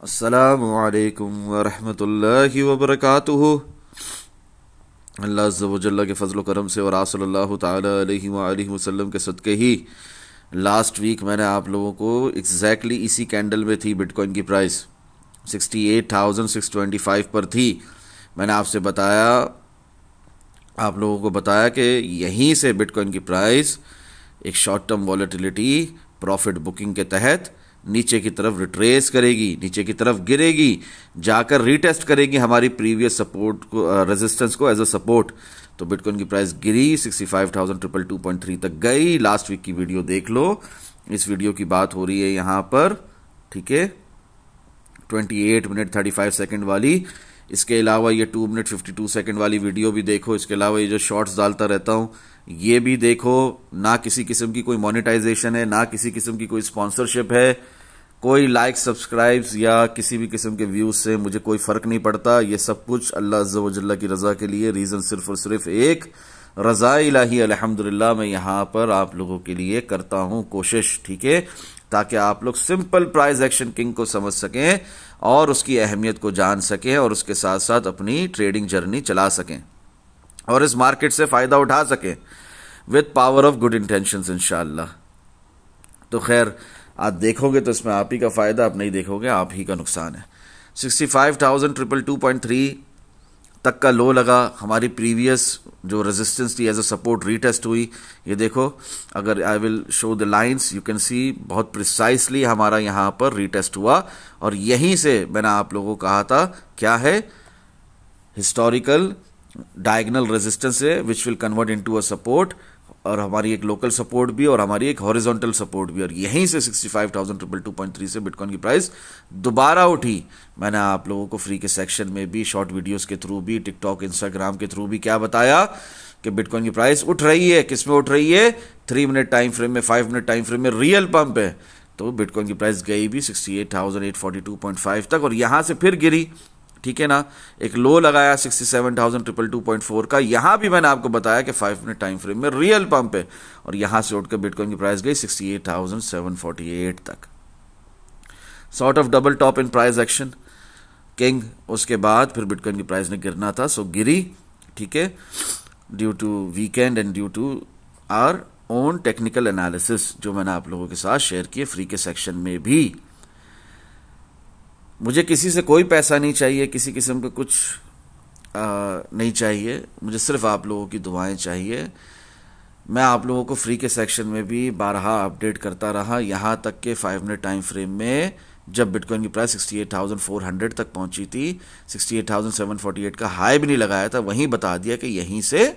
अस्सलामुअलैकुम वरहमतुल्लाहि वबरकातुहू। अल्लाह अज़्ज़ा व जल्ला के फ़ज़्ल व करम से और आप सल्लल्लाहु ताला अलैहि व आलिहि वसल्लम के सदक़े ही लास्ट वीक मैंने आप लोगों को एग्जैक्टली इसी कैंडल में थी बिटकॉइन की प्राइस 68,625 पर थी। मैंने आपसे बताया, आप लोगों को बताया कि यहीं से बिटकॉइन की प्राइस एक short term volatility profit booking के तहत नीचे की तरफ रिट्रेस करेगी, नीचे की तरफ गिरेगी, जाकर रीटेस्ट करेगी हमारी प्रीवियस सपोर्ट को, रेजिस्टेंस को एज अ सपोर्ट। तो बिटकॉइन की प्राइस गिरी 65,222.3 तक गई। लास्ट वीक की वीडियो देख लो, इस वीडियो की बात हो रही है यहाँ पर, ठीक है, 28 मिनट 35 सेकंड वाली। इसके अलावा ये 2 मिनट 52 सेकंड वाली वीडियो भी देखो। इसके अलावा ये जो शॉर्ट्स डालता रहता हूँ ये भी देखो। ना किसी किस्म की कोई मोनेटाइजेशन है, ना किसी किस्म की कोई स्पॉन्सरशिप है, कोई लाइक सब्सक्राइब्स या किसी भी किस्म के व्यूज से मुझे कोई फर्क नहीं पड़ता। ये सब कुछ अल्लाह अज़्ज़ा व जल्ला की रजा के लिए, रीजन सिर्फ और सिर्फ एक, रजा इलाही अल्हम्दुलिल्लाह मैं यहाँ पर आप लोगों के लिए करता हूँ कोशिश, ठीक है, ताकि आप लोग सिंपल प्राइस एक्शन किंग को समझ सकें और उसकी अहमियत को जान सकें और उसके साथ साथ अपनी ट्रेडिंग जर्नी चला सकें और इस मार्केट से फायदा उठा सकें with power of good intentions इंशाअल्लाह। तो खैर, आप देखोगे तो इसमें आप ही का फायदा, आप नहीं देखोगे आप ही का नुकसान है। 65,222.3 तक का लो लगा। हमारी प्रीवियस जो रेजिस्टेंस थी एज अ सपोर्ट रीटेस्ट हुई। ये देखो, अगर I will show the lines, you can see बहुत प्रिसाइसली हमारा यहाँ पर रीटेस्ट हुआ और यहीं से मैंने आप लोगों को कहा था क्या है, हिस्टोरिकल डायगोनल रेजिस्टेंस है which will convert into a support, और हमारी एक लोकल सपोर्ट भी और हमारी एक हॉरिजॉन्टल सपोर्ट भी। और यहीं से 65,222.3 से बिटकॉइन की प्राइस दोबारा उठी। मैंने आप लोगों को फ्री के सेक्शन में भी, शॉर्ट वीडियोस के थ्रू भी, टिकटॉक इंस्टाग्राम के थ्रू भी क्या बताया कि बिटकॉइन की प्राइस उठ रही है। किस में उठ रही है? 3 मिनट टाइम फ्रेम में, 5 मिनट टाइम फ्रेम में रियल पंप है। तो बिटकॉइन की प्राइस गई भी 68,842.5 तक और यहां से फिर गिरी, ठीक है ना। एक लो लगाया 67,222.4 का। यहां भी मैंने आपको बताया कि 5 मिनट टाइम फ्रेम में रियल पंप है और यहां से उठकर बिटकॉइन की प्राइस गई 68,748 तक। Sort of double top in price action king. उसके बाद फिर बिटकॉइन की प्राइस ने गिरना था, सो गिरी, ठीक है, due to weekend and due to our own technical analysis जो मैंने आप लोगों के साथ शेयर किए फ्री के सेक्शन में भी। मुझे किसी से कोई पैसा नहीं चाहिए, किसी किस्म का कुछ नहीं चाहिए, मुझे सिर्फ आप लोगों की दुआएं चाहिए। मैं आप लोगों को फ्री के सेक्शन में भी बारहा अपडेट करता रहा, यहाँ तक के 5 मिनट टाइम फ्रेम में जब बिटकॉइन की प्राइस 68,400 तक पहुंची थी, 68,748 का हाई भी नहीं लगाया था, वहीं बता दिया कि यहीं से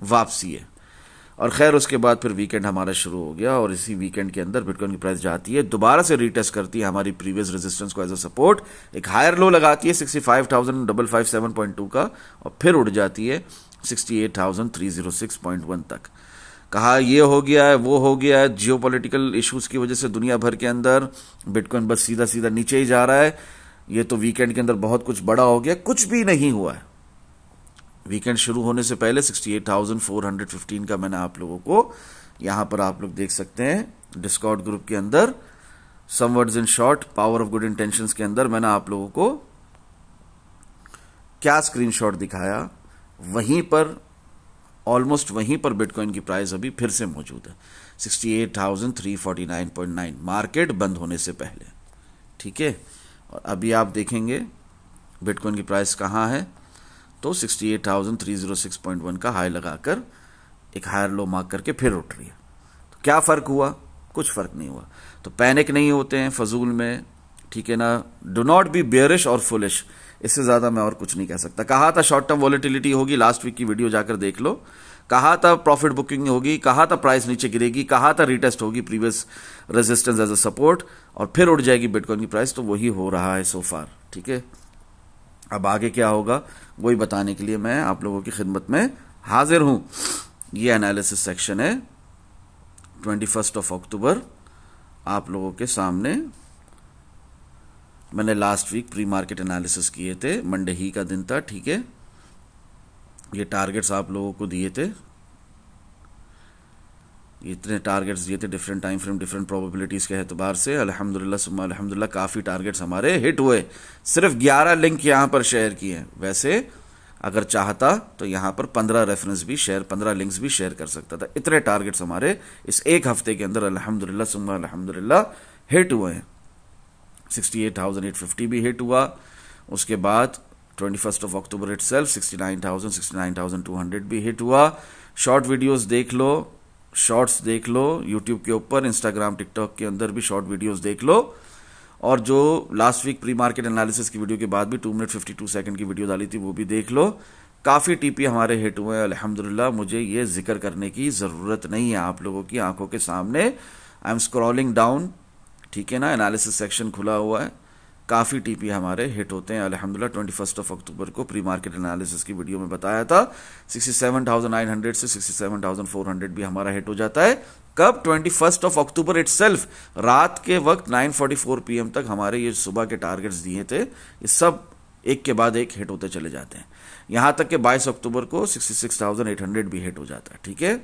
वापसी है। और खैर उसके बाद फिर वीकेंड हमारा शुरू हो गया और इसी वीकेंड के अंदर बिटकॉइन की प्राइस जाती है, दोबारा से रीटेस्ट करती है हमारी प्रीवियस रेजिस्टेंस को एज अ सपोर्ट, एक हायर लो लगाती है 65,557.2 का और फिर उड़ जाती है 68,306.1 तक। कहा ये हो गया है, वो हो गया है, जियोपॉलिटिकल इश्यूज की वजह से दुनिया भर के अंदर बिटकॉइन बस सीधा सीधा नीचे ही जा रहा है, ये तो वीकेंड के अंदर बहुत कुछ बड़ा हो गया। कुछ भी नहीं हुआ है। वीकेंड शुरू होने से पहले 68,415 का मैंने आप लोगों को, यहां पर आप लोग देख सकते हैं डिस्कॉर्ड ग्रुप के अंदर, some words in short power of good intentions के अंदर मैंने आप लोगों को क्या स्क्रीनशॉट दिखाया, वहीं पर ऑलमोस्ट वहीं पर बिटकॉइन की प्राइस अभी फिर से मौजूद है 68,349.9 मार्केट बंद होने से पहले, ठीक है। और अभी आप देखेंगे बिटकॉइन की प्राइस कहां है, तो 68,306.1 का हाई लगाकर एक हायर लो मार्क करके फिर उठ रही है। तो क्या फर्क हुआ? कुछ फर्क नहीं हुआ। तो पैनिक नहीं होते हैं फजूल में, ठीक है ना। डू नॉट बी बेयरिश और फुलिश, इससे ज्यादा मैं और कुछ नहीं कह सकता। कहा था शॉर्ट टर्म वॉलेटिलिटी होगी, लास्ट वीक की वीडियो जाकर देख लो। कहा था प्रॉफिट बुकिंग होगी, कहा था प्राइस नीचे गिरेगी, कहा था रीटेस्ट होगी previous resistance as a support और फिर उड़ जाएगी बिटकॉइन की प्राइस। तो वही हो रहा है सो फार, ठीक है। अब आगे क्या होगा वही बताने के लिए मैं आप लोगों की खिदमत में हाजिर हूं। ये एनालिसिस सेक्शन है 21 अक्टूबर आप लोगों के सामने। मैंने last week pre market analysis किए थे, मंडे ही का दिन था, ठीक है। ये टारगेट्स आप लोगों को दिए थे, इतने टारगेट्स दिए थे different time frame different probabilities के एतबार से। अल्हम्दुलिल्लाह सुम्मा अल्हम्दुलिल्लाह काफ़ी टारगेट्स हमारे हिट हुए। सिर्फ 11 लिंक यहाँ पर शेयर किए हैं, वैसे अगर चाहता तो यहाँ पर 15 रेफरेंस भी शेयर, 15 लिंक्स भी शेयर कर सकता था। इतने टारगेट्स हमारे इस एक हफ्ते के अंदर अल्हम्दुलिल्लाह सुम्मा अल्हम्दुलिल्लाह हिट हुए हैं। 68,850 भी हिट हुआ। उसके बाद 21 अक्टूबर इटसेल्फ 69,000 69,200 भी हिट हुआ। शॉर्ट वीडियोस देख लो, शॉर्ट्स देख लो यूट्यूब के ऊपर, इंस्टाग्राम टिकटॉक के अंदर भी शॉर्ट वीडियोस देख लो। और जो last week pre market analysis की वीडियो के बाद भी 2 मिनट 52 सेकंड की वीडियो डाली थी वो भी देख लो। काफ़ी टीपी हमारे हिट हुए हैं अल्हम्दुलिल्लाह। मुझे ये जिक्र करने की ज़रूरत नहीं है, आप लोगों की आंखों के सामने। आई एम स्क्रॉलिंग डाउन, ठीक है ना, एनालिसिस सेक्शन खुला हुआ है। काफ़ी टीपी हमारे हिट होते हैं अल्हम्दुलिल्लाह। 21 अक्टूबर को प्री मार्केट एनालिसिस की वीडियो में बताया था 67,900 से 67,400 भी हमारा हिट हो जाता है। कब? 21 अक्टूबर इटसेल्फ, रात के वक्त 9:44 PM तक हमारे ये सुबह के टारगेट्स दिए थे, ये सब एक के बाद एक हिट होते चले जाते हैं। यहां तक कि 22 अक्टूबर को 66,800 भी हिट हो जाता है, ठीक है।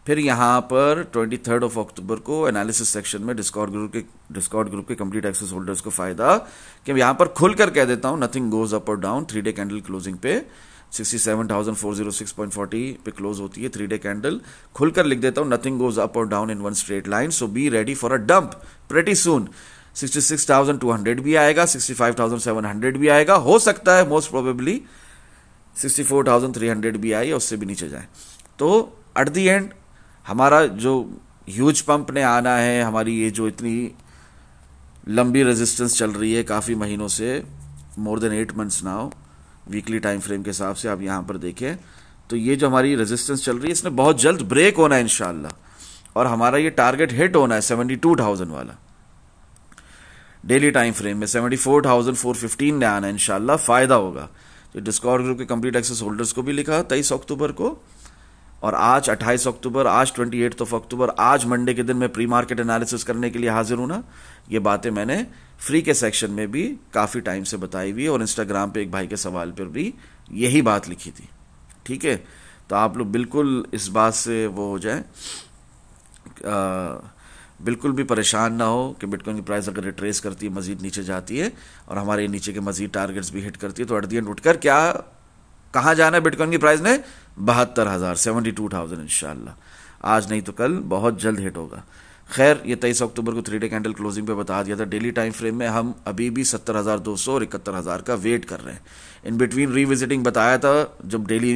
फिर यहाँ पर 23 अक्टूबर को एनालिसिस सेक्शन में डिस्कॉर्ड ग्रुप के कंप्लीट एक्सेस होल्डर्स को फायदा कि यहाँ पर खुलकर कह देता हूँ नथिंग गोज अप और डाउन। 3 डे कैंडल क्लोजिंग पे 67,406.40 पे क्लोज होती है 3 डे कैंडल। खुलकर लिख देता हूँ नथिंग गोज अप और down in one straight line, so be ready for a dump pretty soon. 66,200 भी आएगा, 65,700 भी आएगा, हो सकता है मोस्ट प्रोबेबली 64,300 भी आए, उससे भी नीचे जाए। तो एट द एंड हमारा जो ह्यूज पंप ने आना है, हमारी ये जो इतनी लंबी रेजिस्टेंस चल रही है काफ़ी महीनों से, more than 8 months now, weekly time frame के हिसाब से आप यहाँ पर देखें तो ये जो हमारी रेजिस्टेंस चल रही है इसने बहुत जल्द ब्रेक होना है इंशाल्लाह, और हमारा ये टारगेट हिट होना है 72,000 वाला। डेली टाइम फ्रेम में 74,415 ने आना है इंशाल्लाह, फायदा होगा। तो डिस्कॉर्ड ग्रुप के कंप्लीट एक्सेस होल्डर्स को भी लिखा 23 अक्टूबर को, और आज 28 अक्टूबर, आज 28 अक्टूबर, आज मंडे के दिन मैं प्री मार्केट एनालिसिस करने के लिए हाजिर हूं ना। ये बातें मैंने फ्री के सेक्शन में भी काफ़ी टाइम से बताई हुई है, और इंस्टाग्राम पे एक भाई के सवाल पर भी यही बात लिखी थी, ठीक है। तो आप लोग बिल्कुल इस बात से वो हो जाए, बिल्कुल भी परेशान ना हो कि बिटकॉइन की प्राइस अगर रिट्रेस करती है, मजीद नीचे जाती है और हमारे नीचे के मजीद टारगेट्स भी हिट करती है, तो एट द एंड उठकर क्या कहाँ जाना है बिटकॉइन की प्राइस ने? 72,000, 72,000 इंशाल्लाह। आज नहीं तो कल बहुत जल्द हिट होगा। खैर, ये 23 अक्टूबर को 3 डे कैंडल क्लोजिंग पे बता दिया था। डेली टाइम फ्रेम में हम अभी भी 70,200 और 71,000 का वेट कर रहे हैं। इन बिटवीन रीविजिटिंग बताया था जब डेली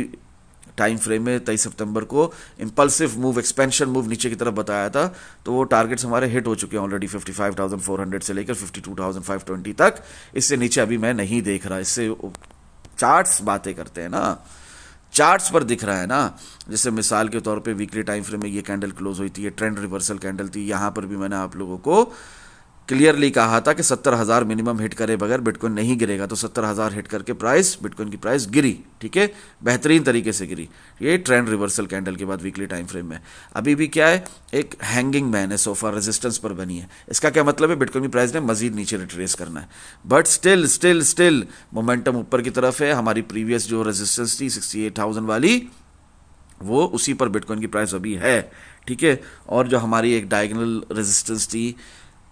टाइम फ्रेम में 23 सितंबर को इंपल्सिव मूव, एक्सपेंशन मूव नीचे की तरफ बताया था, तो वो टारगेट्स हमारे हिट हो चुके हैं ऑलरेडी 55,400 से लेकर 52,520 तक। इससे नीचे अभी मैं नहीं देख रहा। इससे चार्ट्स बातें करते हैं ना, चार्ट्स पर दिख रहा है ना। जैसे मिसाल के तौर पे वीकली टाइम फ्रेम में ये कैंडल क्लोज हुई थी, ये ट्रेंड रिवर्सल कैंडल थी। यहाँ पर भी मैंने आप लोगों को क्लियरली कहा था कि 70,000 मिनिमम हिट करे बगैर बिटकॉइन नहीं गिरेगा। तो 70,000 हिट करके प्राइस, बिटकॉइन की प्राइस गिरी, ठीक है, बेहतरीन तरीके से गिरी। ये ट्रेंड रिवर्सल कैंडल के बाद वीकली टाइम फ्रेम में अभी भी क्या है, एक हैंगिंग मैन है, सोफा रेजिस्टेंस पर बनी है। इसका क्या मतलब है? बिटकॉइन की प्राइस ने मजीद नीचे रिट्रेस करना है, बट स्टिल मोमेंटम ऊपर की तरफ है। हमारी प्रीवियस जो रेजिस्टेंस थी 68,000 वाली, वो उसी पर बिटकॉइन की प्राइस अभी है, ठीक है। और जो हमारी एक डायगोनल रेजिस्टेंस थी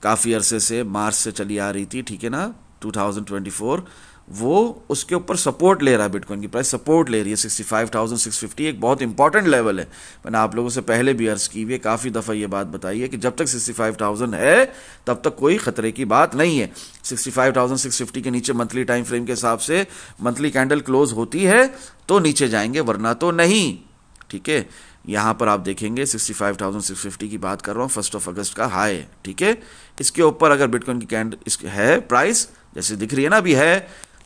काफ़ी अरसे से, मार्च से चली आ रही थी, ठीक है ना, 2024, वो उसके ऊपर सपोर्ट ले रहा है। बिटकॉइन की प्राइस सपोर्ट ले रही है 65,650, एक बहुत इंपॉर्टेंट लेवल है। मैंने आप लोगों से पहले भी अर्ज की हुई है, काफ़ी दफ़ा ये बात बताई है कि जब तक 65,000 है तब तक कोई खतरे की बात नहीं है। 65,650 के नीचे मंथली टाइम फ्रेम के हिसाब से मंथली कैंडल क्लोज होती है तो नीचे जाएंगे, वरना तो नहीं, ठीक है। यहाँ पर आप देखेंगे 65,650 की बात कर रहा हूँ, 1 अगस्त का हाई है, ठीक है। इसके ऊपर अगर बिटकॉइन की कैंडल है प्राइस जैसे दिख रही है ना अभी है,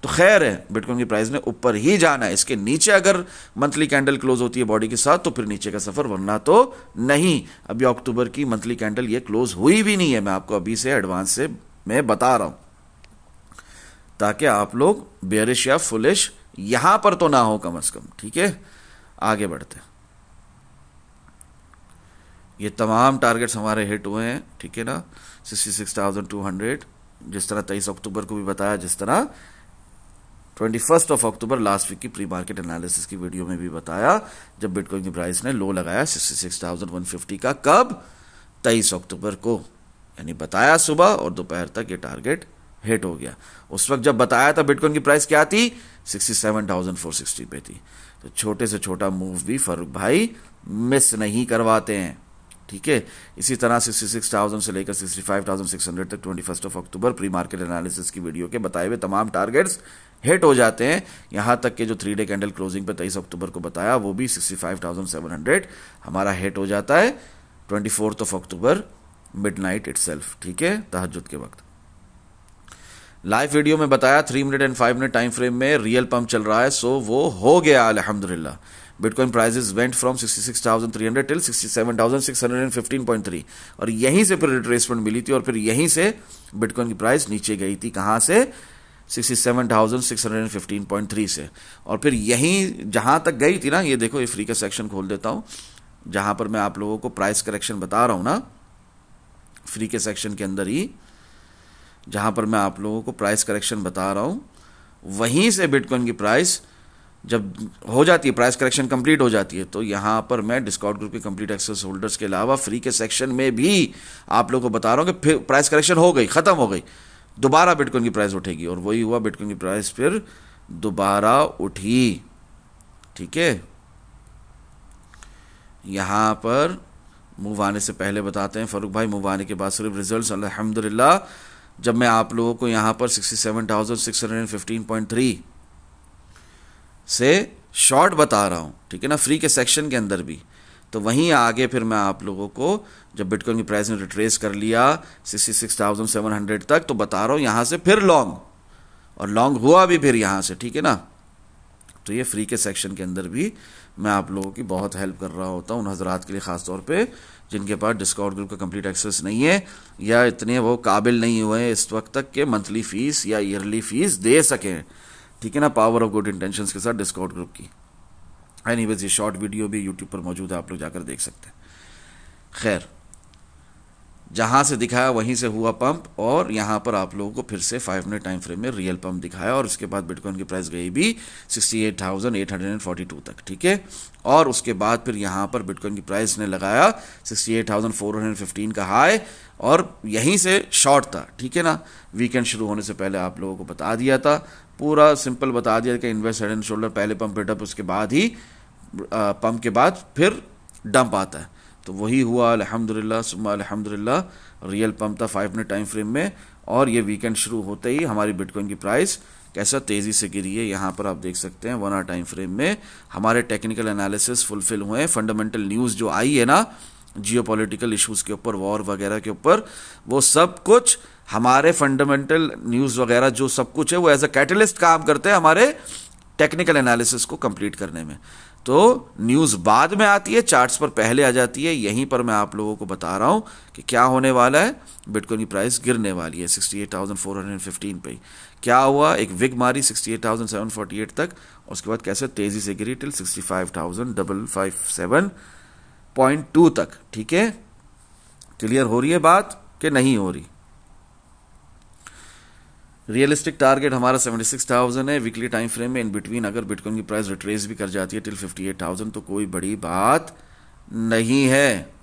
तो खैर है, बिटकॉइन की प्राइस ने ऊपर ही जाना है। इसके नीचे अगर मंथली कैंडल क्लोज होती है बॉडी के साथ तो फिर नीचे का सफर, वरना तो नहीं। अभी अक्टूबर की मंथली कैंडल ये क्लोज हुई भी नहीं है, मैं आपको अभी से एडवांस से मैं बता रहा हूं, ताकि आप लोग बेयरिश या फुलिश यहां पर तो ना हो कम से कम, ठीक है। आगे बढ़ते हैं। ये तमाम टारगेट्स हमारे हिट हुए हैं, ठीक है ना। 66,200 जिस तरह 23 अक्टूबर को भी बताया, जिस तरह 21 अक्टूबर लास्ट वीक की प्री मार्केट एनालिसिस की वीडियो में भी बताया, जब बिटकॉइन की प्राइस ने लो लगाया 66,150 का। कब? 23 अक्टूबर को, यानी बताया सुबह और दोपहर तक ये टारगेट हिट हो गया। उस वक्त जब बताया था बिटकॉइन की प्राइस क्या थी? 67,460 पे थी। तो छोटे से छोटा मूव भी फारूक भाई मिस नहीं करवाते हैं, ठीक है। इसी तरह 66,000 से लेकर 65,600 तक 21 अक्टूबर प्री मार्केट एनालिसिस की वीडियो के बताए हुए तमाम टारगेट्स हिट हो जाते हैं। यहां तक कि जो 3 डे कैंडल क्लोजिंग पे 23 अक्टूबर को बताया वो भी 65,700 हमारा हिट हो जाता है 24 अक्टूबर मिडनाइट इटसेल्फ, ठीक है, तहज्जुद के वक्त। लाइव वीडियो में बताया 3 minute and 5 minute time frame में रियल पंप चल रहा है, सो वो हो गया अल्हम्दुलिल्लाह। Bitcoin prices went from 66,300 till 67,615.3 और यहीं से फिर रिट्रेसमेंट मिली थी और फिर यहीं से बिटकॉइन की प्राइस नीचे गई थी। कहां से? 67,615.3 से। और फिर यहीं जहां तक गई थी ना, ये देखो, ये फ्री का सेक्शन खोल देता हूं जहां पर मैं आप लोगों को प्राइस करेक्शन बता रहा हूं ना, फ्री के सेक्शन के अंदर ही जहां पर मैं आप लोगों को प्राइस करेक्शन बता रहा हूं, वहीं से बिटकॉइन की प्राइस जब हो जाती है, प्राइस करेक्शन कंप्लीट हो जाती है, तो यहां पर मैं डिस्काउंट ग्रुप के कंप्लीट एक्सेस होल्डर्स के अलावा फ्री के सेक्शन में भी आप लोगों को बता रहा हूं कि फिर प्राइस करेक्शन हो गई, खत्म हो गई, दोबारा बिटकॉइन की प्राइस उठेगी। और वही हुआ, बिटकॉइन की प्राइस फिर दोबारा उठी, ठीक है। यहां पर मूव आने से पहले बताते हैं फारूक भाई, मूव आने के बाद सिर्फ रिजल्ट्स अल्हम्दुलिल्लाह। जब मैं आप लोगों को यहां पर 67,615.3 से शॉर्ट बता रहा हूं, ठीक है ना, फ्री के सेक्शन के अंदर भी, तो वहीं आगे फिर मैं आप लोगों को जब बिटकॉइन की प्राइस ने रिट्रेस कर लिया 66,700 तक, तो बता रहा हूं यहां से फिर लॉन्ग, और लॉन्ग हुआ भी फिर यहां से, ठीक है ना। तो ये फ्री के सेक्शन के अंदर भी मैं आप लोगों की बहुत हेल्प कर रहा होता हूं, उन हजरात के लिए खास तौर पे जिनके पास डिस्काउंट ग्रुप का कंप्लीट एक्सेस नहीं है या इतने वो काबिल नहीं हुए हैं इस वक्त तक के मंथली फीस या ईयरली फीस दे सकें, ठीक है ना, पावर ऑफ गुड इंटेंशंस के साथ डिस्काउंट ग्रुप की। एनीवेज ये शॉर्ट वीडियो भी यूट्यूब पर मौजूद है, आप लोग जाकर देख सकते हैं। खैर, जहां से दिखाया वहीं से हुआ पंप, और यहां पर आप लोगों को फिर से 5 मिनट टाइम फ्रेम में रियल पंप दिखाया, और उसके बाद बिटकॉइन की प्राइस गई भी 68,842 तक, ठीक है। और उसके बाद फिर यहां पर बिटकॉइन की प्राइस ने लगाया 68,415 का हाई, और यहीं से शॉर्ट था, ठीक है ना। वीकेंड शुरू होने से पहले आप लोगों को बता दिया था, पूरा सिंपल बता दिया कि इन्वेस्ट हेड एंड शोल्डर, पहले पंप हिट अप, उसके बाद ही पंप के बाद फिर डंप आता है। तो वही हुआ अल्हम्दुलिल्लाह सुम्मा अल्हम्दुलिल्लाह, रियल पंप था 5 मिनट टाइम फ्रेम में, और ये वीकेंड शुरू होते ही हमारी बिटकॉइन की प्राइस कैसा तेजी से गिरी है, यहां पर आप देख सकते हैं 1 आवर टाइम फ्रेम में हमारे टेक्निकल एनालिसिस फुलफिल हुए हैं। फंडामेंटल न्यूज़ जो आई है ना, जियोपॉलिटिकल इश्यूज के ऊपर, वॉर वगैरह के ऊपर, वो सब कुछ हमारे फंडामेंटल न्यूज़ वगैरह जो सब कुछ है वो एज अ कैटलिस्ट काम करते हैं हमारे टेक्निकल एनालिसिस को कंप्लीट करने में। तो न्यूज़ बाद में आती है, चार्ट्स पर पहले आ जाती है। यहीं पर मैं आप लोगों को बता रहा हूं कि क्या होने वाला है, बिटकॉइन की प्राइस गिरने वाली है 68,415 पे। क्या हुआ, एक विग मारी 68,748 तक, और उसके बाद कैसे तेजी से गिरी टिल 65,557.2 तक, ठीक है। क्लियर हो रही है बात कि नहीं हो रही? रियलिस्टिक टारगेट हमारा 76,000 है वीकली टाइम फ्रेम में। इन बिटवीन अगर बिटकॉइन की प्राइस रिट्रेस भी कर जाती है टिल 58,000 तो कोई बड़ी बात नहीं है।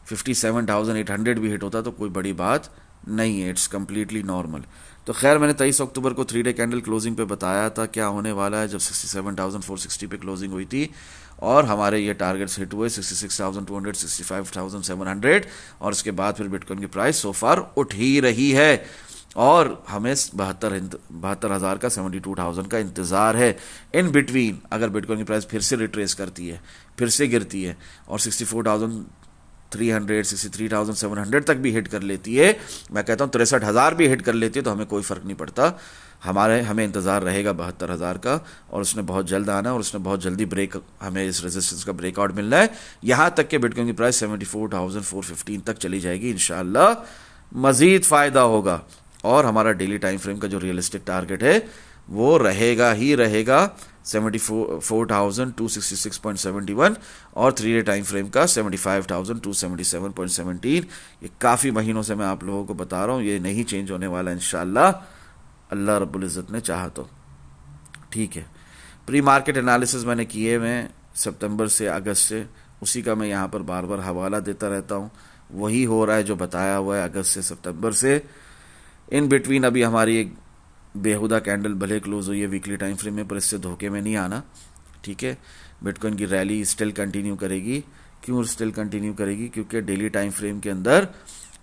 57,800 भी हिट होता तो कोई बड़ी बात नहीं है, इट्स कंप्लीटली नॉर्मल। तो खैर, मैंने 23 अक्टूबर को 3 डे कैंडल क्लोजिंग पे बताया था क्या होने वाला है, जब 67,460 पे क्लोजिंग हुई थी, और हमारे ये टारगेट्स हिट हुए 66,200, 65,700, और उसके बाद फिर बिटकॉइन की प्राइस सो फार उठ ही रही है, और हमें 72,000 का 72,000 का इंतजार है। इन बिटवीन अगर बिटकॉइन की प्राइस फिर से रिट्रेस करती है, फिर से गिरती है, और 64,300, 63,700 तक भी हिट कर लेती है, मैं कहता हूं 63,000 भी हिट कर लेती है, तो हमें कोई फर्क नहीं पड़ता। हमें इंतजार रहेगा 72,000 का, और उसने बहुत जल्द आना है, और उसने बहुत जल्दी हमें इस रेजिस्टेंस का ब्रेकआउट मिलना है। यहां तक कि बिटकॉइन की प्राइस 74,415 तक चली जाएगी, इंशाअल्लाह मजीद फायदा होगा। और हमारा डेली टाइम फ्रेम का जो रियलिस्टिक टारगेट है वो रहेगा ही रहेगा 74,266.71, और 3 डे टाइम फ्रेम का 75,277.17। ये काफ़ी महीनों से मैं आप लोगों को बता रहा हूँ, ये नहीं चेंज होने वाला इंशाअल्लाह, अल्लाह रब्बुल इज़्ज़त ने चाहा तो। ठीक है। प्री मार्केट एनालिसिस मैंने किए मैं सितंबर से अगस्त से, उसी का मैं यहाँ पर बार बार हवाला देता रहता हूँ। वही हो रहा है जो बताया हुआ है अगस्त से सितंबर से। इन बिटवीन अभी हमारी एक बेहुदा कैंडल भले क्लोज हुई है वीकली टाइम फ्रेम में, पर इससे धोखे में नहीं आना, ठीक है। बिटकॉइन की रैली स्टिल कंटिन्यू करेगी। क्यों स्टिल कंटिन्यू करेगी? क्योंकि डेली टाइम फ्रेम के अंदर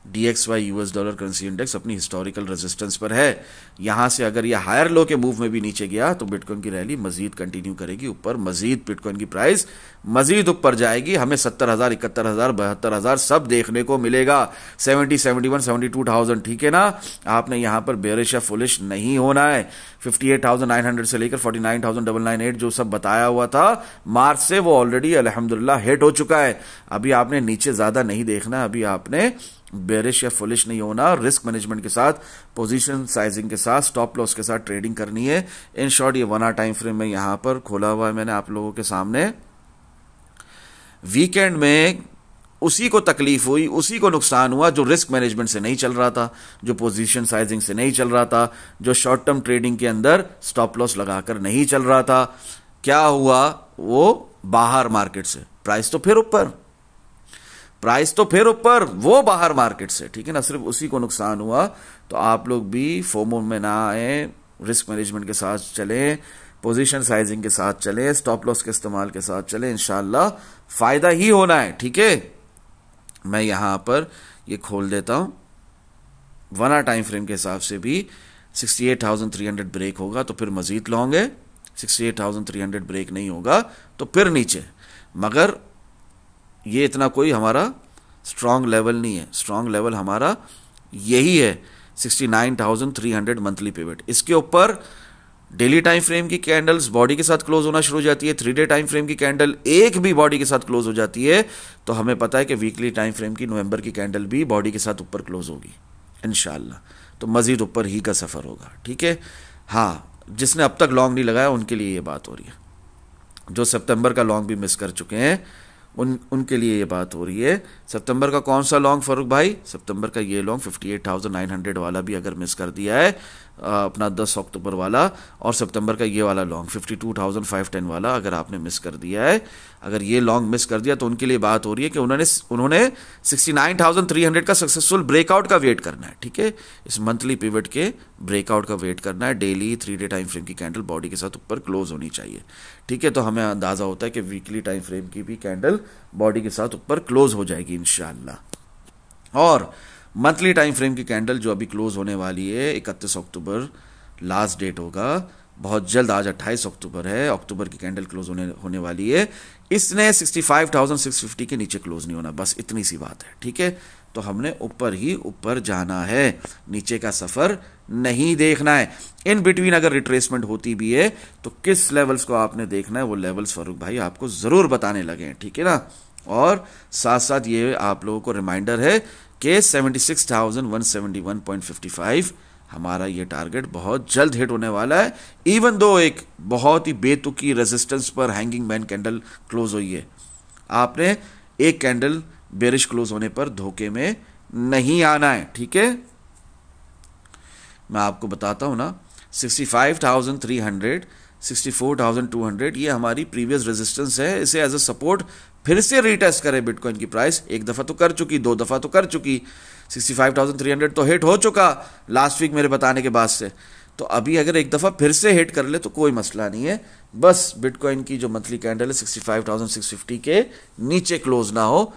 DXY US dollar currency index अपनी हिस्टोरिकल रेजिस्टेंस पर है। यहां से अगर यह हायर लो के मूव में भी नीचे गया तो बिटकॉइन की रैली मजीद कंटिन्यू करेगी ऊपर, मजीद बिटकॉइन की प्राइस मजीद ऊपर जाएगी। हमें 70,000, 71,000, 72,000 सब देखने को मिलेगा। 70, 71, 72,000, ठीक है ना। आपने यहां पर बेरिश या फुलिश नहीं होना है। 58,900 से लेकर 49,998 जो सब बताया हुआ था मार्च से, वो ऑलरेडी अल्हम्दुलिल्लाह हिट हो चुका है। अभी आपने नीचे ज्यादा नहीं देखना, अभी आपने बेरिश या फुलिश नहीं होना। रिस्क मैनेजमेंट के साथ, पोजीशन साइजिंग के साथ, स्टॉप लॉस के साथ ट्रेडिंग करनी है। इन शॉर्ट ये 1 आवर टाइम फ्रेम में यहां पर खोला हुआ है मैंने आप लोगों के सामने। वीकेंड में उसी को तकलीफ हुई, उसी को नुकसान हुआ जो रिस्क मैनेजमेंट से नहीं चल रहा था, जो पोजीशन साइजिंग से नहीं चल रहा था, जो शॉर्ट टर्म ट्रेडिंग के अंदर स्टॉप लॉस लगाकर नहीं चल रहा था। क्या हुआ? वो बाहर मार्केट से प्राइस तो फिर ऊपर, प्राइस तो फिर ऊपर, वो बाहर मार्केट से, ठीक है ना। सिर्फ उसी को नुकसान हुआ। तो आप लोग भी फोमो में ना आए, रिस्क मैनेजमेंट के साथ चलें, पोजीशन साइजिंग के साथ चलें, स्टॉप लॉस के इस्तेमाल के साथ चलें, इंशाल्लाह फायदा ही होना है, ठीक है। मैं यहां पर ये खोल देता हूं। 1 आवर टाइम फ्रेम के हिसाब से भी 68,300 ब्रेक होगा तो फिर मजीद लॉन्ग है, 68,300 ब्रेक नहीं होगा तो फिर नीचे। मगर ये इतना कोई हमारा स्ट्रांग लेवल नहीं है। स्ट्रांग लेवल हमारा यही है 69,300 मंथली पिवट। इसके ऊपर डेली टाइम फ्रेम की कैंडल्स बॉडी के साथ क्लोज होना शुरू हो जाती है। 3 डे टाइम फ्रेम की कैंडल एक भी बॉडी के साथ क्लोज हो जाती है तो हमें पता है कि वीकली टाइम फ्रेम की नवंबर की कैंडल भी बॉडी के साथ ऊपर क्लोज होगी इंशाल्लाह। तो मजीद ऊपर ही का सफर होगा, ठीक है। हाँ, जिसने अब तक लॉन्ग नहीं लगाया उनके लिए ये बात हो रही है। जो सितंबर का लॉन्ग भी मिस कर चुके हैं उनके लिए ये बात हो रही है। सितंबर का कौन सा लॉन्ग फरूक भाई? सितंबर का ये लॉन्ग 58,900 वाला भी अगर मिस कर दिया है अपना 10 अक्टूबर वाला, और सितंबर का ये वाला लॉन्ग 52,510 वाला अगर आपने मिस कर दिया है, अगर ये लॉन्ग मिस कर दिया तो उनके लिए बात हो रही है कि उन्होंने 69,300 का सक्सेसफुल ब्रेकआउट का वेट करना है, ठीक है। इस मंथली पिवट के ब्रेकआउट का वेट करना है। डेली 3 डे टाइम फ्रेम की कैंडल बॉडी के साथ ऊपर क्लोज होनी चाहिए, ठीक है। तो हमें अंदाजा होता है कि वीकली टाइम फ्रेम की भी कैंडल बॉडी के साथ ऊपर क्लोज हो जाएगी इंशाल्लाह। और मंथली टाइम फ्रेम की कैंडल जो अभी क्लोज होने वाली है 31 अक्टूबर लास्ट डेट होगा, बहुत जल्द। आज 28 अक्टूबर है, अक्टूबर की कैंडल क्लोज होने वाली है। इसने 65,650 के नीचे क्लोज नहीं होना, बस इतनी सी बात है, ठीक है। तो हमने ऊपर ही ऊपर जाना है, नीचे का सफर नहीं देखना है। इन बिटवीन अगर रिट्रेसमेंट होती भी है तो किस लेवल्स को आपने देखना है, वो लेवल्स फरूक भाई आपको जरूर बताने लगे हैं, ठीक है ना। और साथ साथ ये आप लोगों को रिमाइंडर है कि 76,171.55 हमारा ये टारगेट बहुत जल्द हिट होने वाला है। इवन दो एक बहुत ही बेतुकी रेजिस्टेंस पर हैंगिंग मैन कैंडल क्लोज हुई है, आपने एक कैंडल बेरिश क्लोज होने पर धोखे में नहीं आना है, ठीक है। मैं आपको बताता हूं ना, 65,300, 64,200 ये हमारी प्रीवियस रेजिस्टेंस है। इसे एज अ सपोर्ट फिर से रीटेस्ट करे बिटकॉइन की प्राइस। एक दफा तो कर चुकी, 2 दफा तो कर चुकी, 65,300 तो हिट हो चुका लास्ट वीक मेरे बताने के बाद से। तो अभी अगर एक दफा फिर से हिट कर ले तो कोई मसला नहीं है, बस बिटकॉइन की जो मंथली कैंडल है 65,650 के नीचे क्लोज ना हो,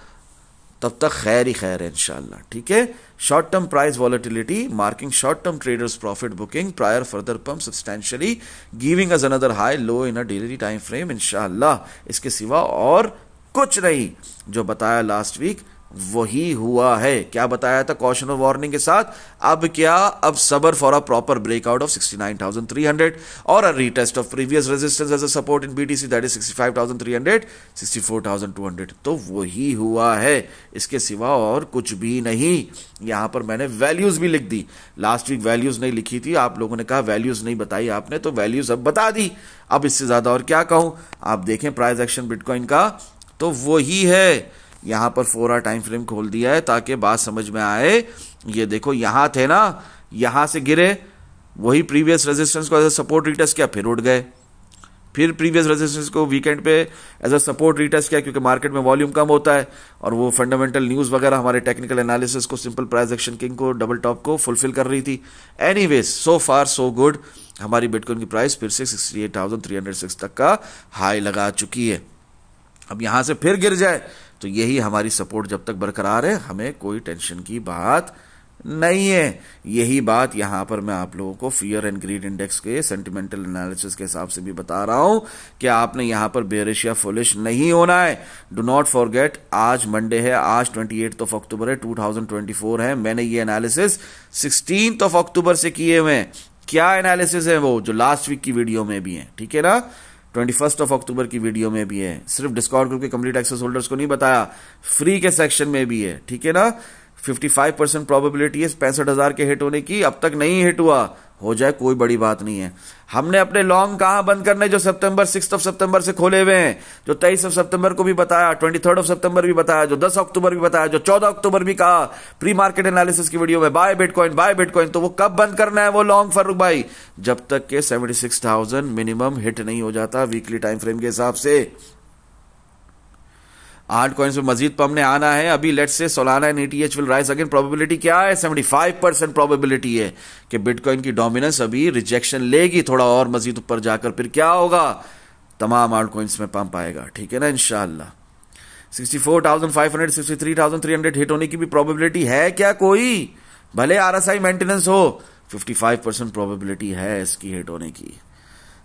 तब तक खैर ही खैर है इंशाल्लाह, ठीक है। Short term price volatility marking short term traders profit booking prior further pump substantially giving us another high low इन अ डेली टाइम फ्रेम इंशाल्लाह। इसके सिवा और कुछ नहीं, जो बताया लास्ट वीक वही हुआ है। क्या बताया था? कॉशन और वार्निंग के साथ। अब क्या? अब सबर for a proper breakout of 69,300 और a retest of previous resistance as a support in BTC that is 65,300, 64,200। तो वही हुआ है, इसके सिवा और कुछ भी नहीं। यहां पर मैंने वैल्यूज भी लिख दी। लास्ट वीक वैल्यूज नहीं लिखी थी, आप लोगों ने कहा वैल्यूज नहीं बताई आपने, तो वैल्यूज अब बता दी। अब इससे ज्यादा और क्या कहूं। आप देखें प्राइस एक्शन बिटकॉइन का तो वही है। यहां पर 4 आवर टाइम फ्रेम खोल दिया है ताकि बात समझ में आए। ये देखो यहां थे ना, यहां से गिरे, वही प्रीवियस रेजिस्टेंस को सपोर्ट रीटेस्ट किया, फिर उठ गए, फिर प्रीवियस रेजिस्टेंस को वीकेंड पे एज अ सपोर्ट रीटेस्ट किया, क्योंकि मार्केट में वॉल्यूम कम होता है और वो फंडामेंटल न्यूज़ वगैरह हमारे टेक्निकल एनालिसिस को, सिंपल प्राइस एक्शन किंग को, डबल टॉप को फुलफिल कर रही थी। एनीवेज सो फार सो गुड, हमारी बिटकॉइन की प्राइस फिर से 68,306 तक का हाई लगा चुकी है। अब यहां से फिर गिर जाए तो यही हमारी सपोर्ट जब तक बरकरार है हमें कोई टेंशन की बात नहीं है। यही बात यहां पर मैं आप लोगों को फियर एंड ग्रीड इंडेक्स के सेंटिमेंटल एनालिसिस के हिसाब से भी बता रहा हूं कि आपने यहां पर बेरिश या फुलिश नहीं होना है। डू नॉट फॉरगेट, आज मंडे है, आज 28 अक्टूबर है, 2024 है। मैंने ये एनालिसिस 16 अक्टूबर से किए हुए हैं। क्या एनालिसिस है वो, जो लास्ट वीक की वीडियो में भी है, ठीक है ना, 21 अक्टूबर की वीडियो में भी है। सिर्फ डिस्कॉर्ड ग्रुप के कंप्लीट एक्सेस होल्डर्स को नहीं बताया, फ्री के सेक्शन में भी है, ठीक है ना। 55% प्रोबेबिलिटी है 65,000 के हिट होने की, अब तक नहीं हिट हुआ, हो जाए कोई बड़ी बात नहीं है। हमने अपने लॉन्ग कहां बंद करने, जो 6 सितंबर से खोले हुए हैं, जो 23 सितंबर को भी बताया, 23 सितंबर भी बताया, जो 10 अक्टूबर भी बताया, जो 14 अक्टूबर भी कहा प्री मार्केट एनालिसिस की वीडियो में, बाय बिटकॉइन। तो वो कब बंद करना है वो लॉन्ग, फारूक भाई? जब तक के 76,000 मिनिमम हिट नहीं हो जाता वीकली टाइम फ्रेम के हिसाब से। आल्ट कॉइन्स में मजीद पंप ने आना है अभी। Let's say Solana and ETH will rise again. Probability क्या है? 75% प्रोबेबिलिटी है कि बिटकॉइन की डोमिनेंस अभी रिजेक्शन लेगी थोड़ा और मजीद ऊपर जाकर, फिर क्या होगा, तमाम आल्ट कॉइन्स में पंप आएगा, ठीक है ना, इंशाल्लाह। 64,500 63,300 हिट होने की भी प्रोबेबिलिटी है क्या कोई? भले RSI मेंटेनेंस हो, 55% प्रोबेबिलिटी है इसकी हिट होने की।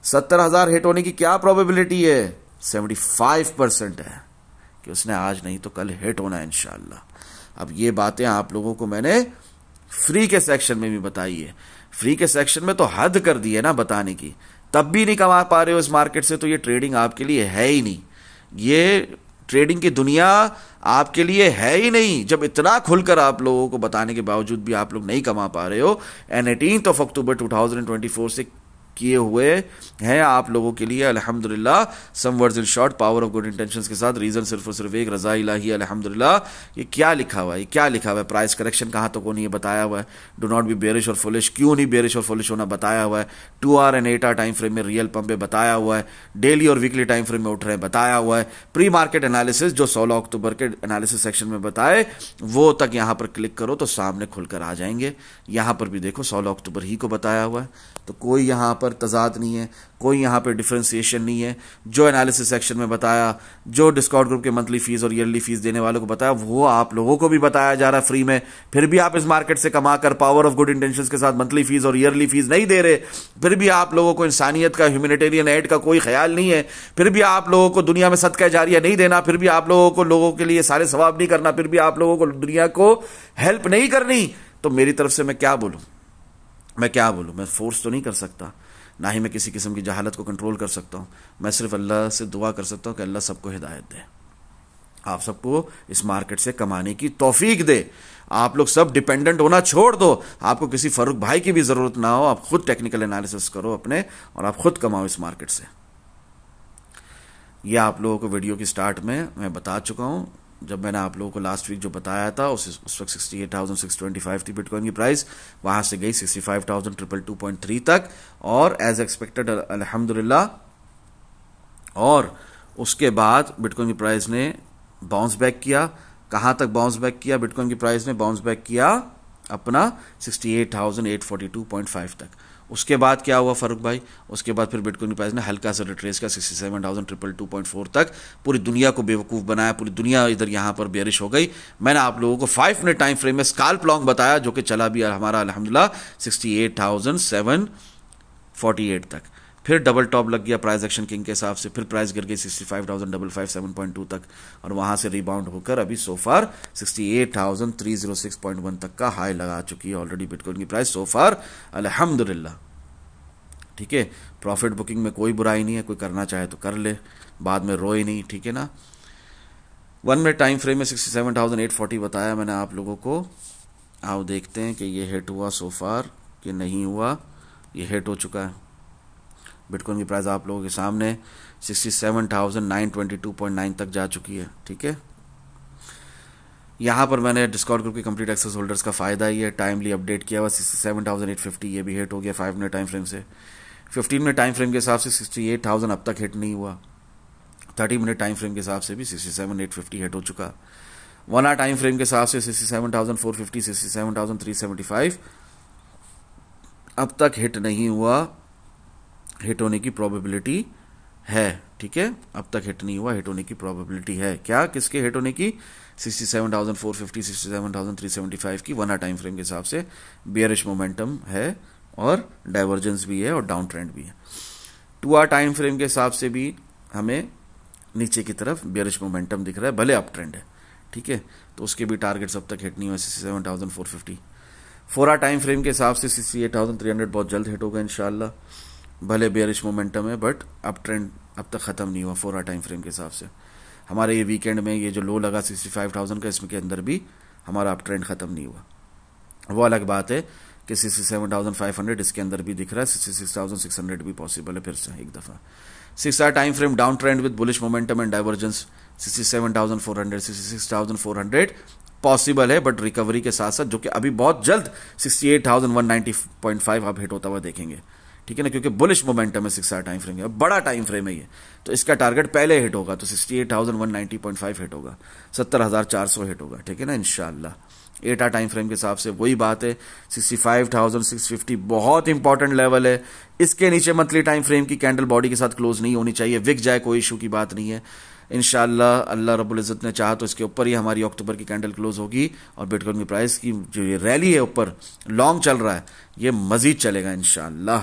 70,000 हिट होने की क्या प्रोबेबिलिटी है? 75% है कि उसने आज नहीं तो कल हिट होना है इंशाल्लाह। अब ये बातें आप लोगों को मैंने फ्री के सेक्शन में भी बताई है। फ्री के सेक्शन में तो हद कर दी है ना बताने की, तब भी नहीं कमा पा रहे हो इस मार्केट से, तो ये ट्रेडिंग आपके लिए है ही नहीं। ये ट्रेडिंग की दुनिया आपके लिए है ही नहीं, जब इतना खुलकर आप लोगों को बताने के बावजूद भी आप लोग नहीं कमा पा रहे हो। एंड 18 अक्टूबर 2024 से किए हुए हैं आप लोगों के लिए अल्हम्दुलिल्लाह। Some words in short, power of good intentions के साथ। रीजन सिर्फ और सिर्फ एक, रजा इलाही अल्हम्दुलिल्लाह। ये क्या लिखा हुआ है, ये क्या लिखा हुआ है? प्राइस करेक्शन कहां तक होनी है बताया हुआ है। डू नॉट बी बेरिश और फुलिश, क्यों नहीं बेरिश और फुलिश होना बताया हुआ है। 2 hour and 8 hour time frame में रियल पंप पे बताया हुआ है। डेली और वीकली टाइम फ्रेम में उठ रहे हैं बताया हुआ है। प्री मार्केट एनालिसिस जो 16 अक्टूबर के एनालिसिस सेक्शन में बताए, वो तक यहां पर क्लिक करो तो सामने खुलकर आ जाएंगे। यहां पर भी देखो 16 अक्टूबर ही को बताया हुआ है, तो कोई यहां पर तजाद नहीं है, कोई यहां पर डिफरेंशिएशन नहीं है। जो एनालिसिस सेक्शन में बताया, जो डिस्कॉर्ड ग्रुप के मंथली फीस और ईयरली फीस देने वालों को बताया, वो आप लोगों को भी बताया जा रहा है फ्री में। फिर भी आप इस मार्केट से कमाकर पावर ऑफ गुड इंटेंशंस के साथ मंथली फीस और ईयरली फीस नहीं दे रहे। फिर भी आप लोगों को इंसानियत का, ह्यूमैनिटेरियन एड का कोई ख्याल नहीं है। फिर भी आप लोगों को दुनिया में सदका जारिया नहीं देना। फिर भी आप लोगों को लोगों के लिए सारे सवाब नहीं करना। फिर भी आप लोगों को दुनिया को हेल्प नहीं करनी। तो मेरी तरफ से मैं क्या बोलूं, मैं फोर्स तो नहीं कर सकता, ना ही मैं किसी किस्म की जहालत को कंट्रोल कर सकता हूं। मैं सिर्फ अल्लाह से दुआ कर सकता हूं कि अल्लाह सबको हिदायत दे, आप सबको इस मार्केट से कमाने की तौफीक दे। आप लोग सब डिपेंडेंट होना छोड़ दो, आपको किसी फरूक भाई की भी जरूरत ना हो। आप खुद टेक्निकल एनालिसिस करो अपने, और आप खुद कमाओ इस मार्केट से। यह आप लोगों को वीडियो की स्टार्ट में मैं बता चुका हूं। जब मैंने आप लोगों को लास्ट वीक जो बताया था, उस वक्त 68,625 थी बिटकॉइन की प्राइस, वहां से गई 65,222.3 तक, और एज एक्सपेक्टेड अल्हम्दुलिल्लाह। और उसके बाद बिटकॉइन की प्राइस ने बाउंस बैक किया। कहां तक बाउंस बैक किया? बिटकॉइन की प्राइस ने बाउंस बैक किया अपना 68,842.5 तक। उसके बाद क्या हुआ फारूक भाई? उसके बाद फिर बिटकॉइन की प्राइस ने हल्का सा रिट्रेस किया 67,222.4 तक। पूरी दुनिया को बेवकूफ़ बनाया, पूरी दुनिया इधर यहां पर बेरिश हो गई। मैंने आप लोगों को 5 मिनट टाइम फ्रेम में स्काल्प लॉन्ग बताया, जो कि चला भी हमारा अल्हम्दुलिल्लाह 68,748 तक। फिर डबल टॉप लग गया प्राइस एक्शन किंग के हिसाब से, फिर प्राइस गिर गई 65,557.2 तक, और वहां से रिबाउंड होकर अभी सोफार 68,306.1 तक का हाई लगा चुकी है ऑलरेडी बिटकॉइन की प्राइस सोफार अल्हम्दुलिल्लाह। ठीक है, प्रॉफिट बुकिंग में कोई बुराई नहीं है, कोई करना चाहे तो कर ले, बाद में रोए नहीं, ठीक है ना। 1 मिनट टाइम फ्रेम में 67,840 बताया मैंने आप लोगों को। आओ देखते हैं कि ये हिट हुआ सोफार कि नहीं हुआ। ये हिट हो चुका है। बिटकॉइन की प्राइस आप लोगों के सामने 67,922.9 तक जा चुकी है। ठीक है, यहां पर मैंने डिस्कॉर्ड ग्रुप के कंप्लीट एक्सेस होल्डर्स का फायदा ही है, टाइमली अपडेट किया हुआ 67,850, ये भी हिट हो गया 5 मिनट टाइम फ्रेम से। 15 मिनट टाइम फ्रेम के हिसाब से 68,000 अब तक हिट नहीं हुआ। 30 मिनट टाइम फ्रेम के हिसाब से भी 67,850 हिट हो चुका। 1 आवर टाइम फ्रेम के हिसाब से 67,450, 67,375 अब तक हिट नहीं हुआ, हिट होने की प्रोबेबिलिटी है। ठीक है, अब तक हिट नहीं हुआ, हिट होने की प्रोबेबिलिटी है। क्या, किसके हिट होने की? 67,450, 67,375 की 1 आवर टाइम फ्रेम के हिसाब से बेयरिश मोमेंटम है और डाइवर्जेंस भी है और डाउन ट्रेंड भी है। 2 आवर टाइम फ्रेम के हिसाब से भी हमें नीचे की तरफ बेयरिश मोमेंटम दिख रहा है, भले अप ट्रेंड है। ठीक है, तो उसके भी टारगेट्स अब तक हिट नहीं हुए, 67,450। 4 आवर टाइम फ्रेम के हिसाब से 68,300 बहुत जल्द हिट होगा इंशाल्लाह, भले बेयरिश मोमेंटम है बट अप ट्रेंड अब तक ख़त्म नहीं हुआ 4 आवर टाइम फ्रेम के हिसाब से। हमारे ये वीकेंड में ये जो लो लगा 65,000 का, इसमें के अंदर भी हमारा अप ट्रेंड ख़त्म नहीं हुआ। वो अलग बात है कि 67,500 इसके अंदर भी दिख रहा है, 66,600 भी पॉसिबल है फिर से एक दफ़ा। 6 hour time frame down trend with bullish momentum and divergence 67,400, 66,400 possible है, बट रिकवरी के साथ साथ जो कि अभी बहुत जल्द 68,190.5 आप हिट होता हुआ देखेंगे। ठीक है ना, क्योंकि बुलिश मोमेंटम है 6 आवर टाइम फ्रेम है, बड़ा टाइम फ्रेम है ये, तो इसका टारगेट पहले हिट होगा, तो 68,190.5 हिट होगा, 70,400 हिट होगा। ठीक है ना इंशाल्लाह। 8 आवर टाइम फ्रेम के हिसाब से वही बात है, 65,650 बहुत इंपॉर्टेंट लेवल है। इसके नीचे मंथली टाइम फ्रेम की कैंडल बॉडी के साथ क्लोज नहीं होनी चाहिए, विक जाए कोई इशू की बात नहीं है। इंशाल्लाह अल्लाह रब्बुल इज़्ज़त ने चाहा तो इसके ऊपर ही हमारी अक्टूबर की कैंडल क्लोज होगी और बिटकॉइन की प्राइस की जो ये रैली है ऊपर लॉन्ग चल रहा है, ये मजीद चलेगा इंशाल्लाह।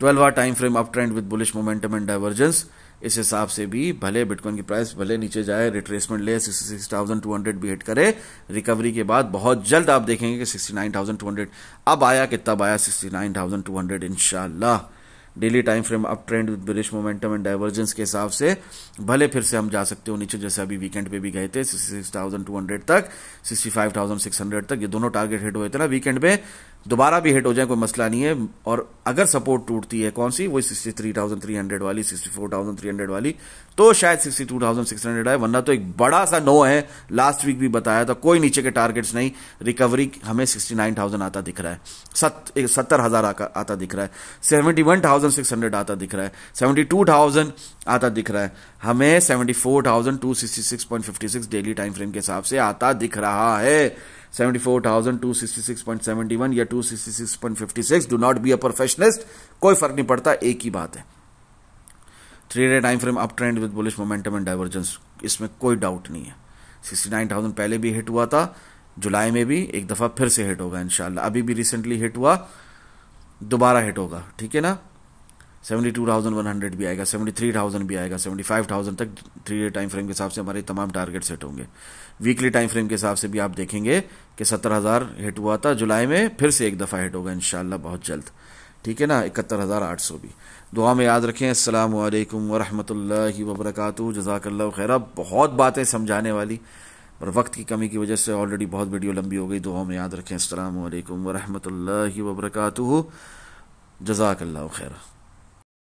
12 hour time frame up trend with bullish momentum and divergence, इस हिसाब से भी भले बिटकॉइन की प्राइस भले नीचे जाए, रिट्रेसमेंट ले, 66,200 भी हिट करे, रिकवरी के बाद बहुत जल्द आप देखेंगे कि 69,200 अब आया कि तब आया 69,200 इंशाल्लाह। Daily time frame up trend with bullish momentum and divergence के हिसाब से भले फिर से हम जा सकते हो नीचे, जैसे अभी वीकेंड पे भी गए थे 66,200 तक, 65,600 तक, ये दोनों टारगेट हिट हुए थे ना वीकेंड पे, दोबारा भी हिट हो जाए कोई मसला नहीं है। और अगर सपोर्ट टूटती है कौन सी, वही 63,300 वाली, 64,300 वाली, तो शायद 62,600 आए, वरना तो एक बड़ा सा नो है। लास्ट वीक भी बताया था, कोई नीचे के टारगेट्स नहीं, रिकवरी हमें 69,000 आता दिख रहा है, 70,000 आता दिख रहा है, 71,600 आता दिख रहा है, 72,000 आता दिख रहा है, हमें 74,266.56 डेली टाइम फ्रेम के हिसाब से आता दिख रहा है। 74,266.71 या 266.56, do not be a perfectionist, कोई फर्क नहीं पड़ता, एक ही बात है। 3 day time frame up trend with bullish momentum and divergence, इसमें कोई डाउट नहीं है। 69,000 पहले भी हिट हुआ था, जुलाई में भी एक दफा फिर से हिट होगा इंशाल्लाह, अभी भी रिसेंटली हिट हुआ, दोबारा हिट होगा। ठीक है ना, 72,100 भी आएगा, 73,000 भी आएगा, 75,000 तक 3 डे टाइम फ्रेम के हिसाब से हमारे तमाम टारगेट सेट होंगे। वीकली टाइम फ्रेम के हिसाब से भी आप देखेंगे कि 70,000 हिट हुआ था जुलाई में, फिर से एक दफ़ा हिट होगा इंशाल्लाह बहुत जल्द। ठीक है ना, 71,800 भी। दुआ में याद रखें। अस्सलामु अलैकुम वरहमतुल्लाहि वबरकातुहू। जज़ाकल्लाहु खैरा। बहुत बातें समझाने वाली, पर वक्त की कमी की वजह से ऑलरेडी बहुत वीडियो लंबी हो गई। दुआ में याद रखें। अस्सलामु अलैकुम वरहमतुल्लाहि वबरकातुहू। जज़ाकल्लाहु खैरा।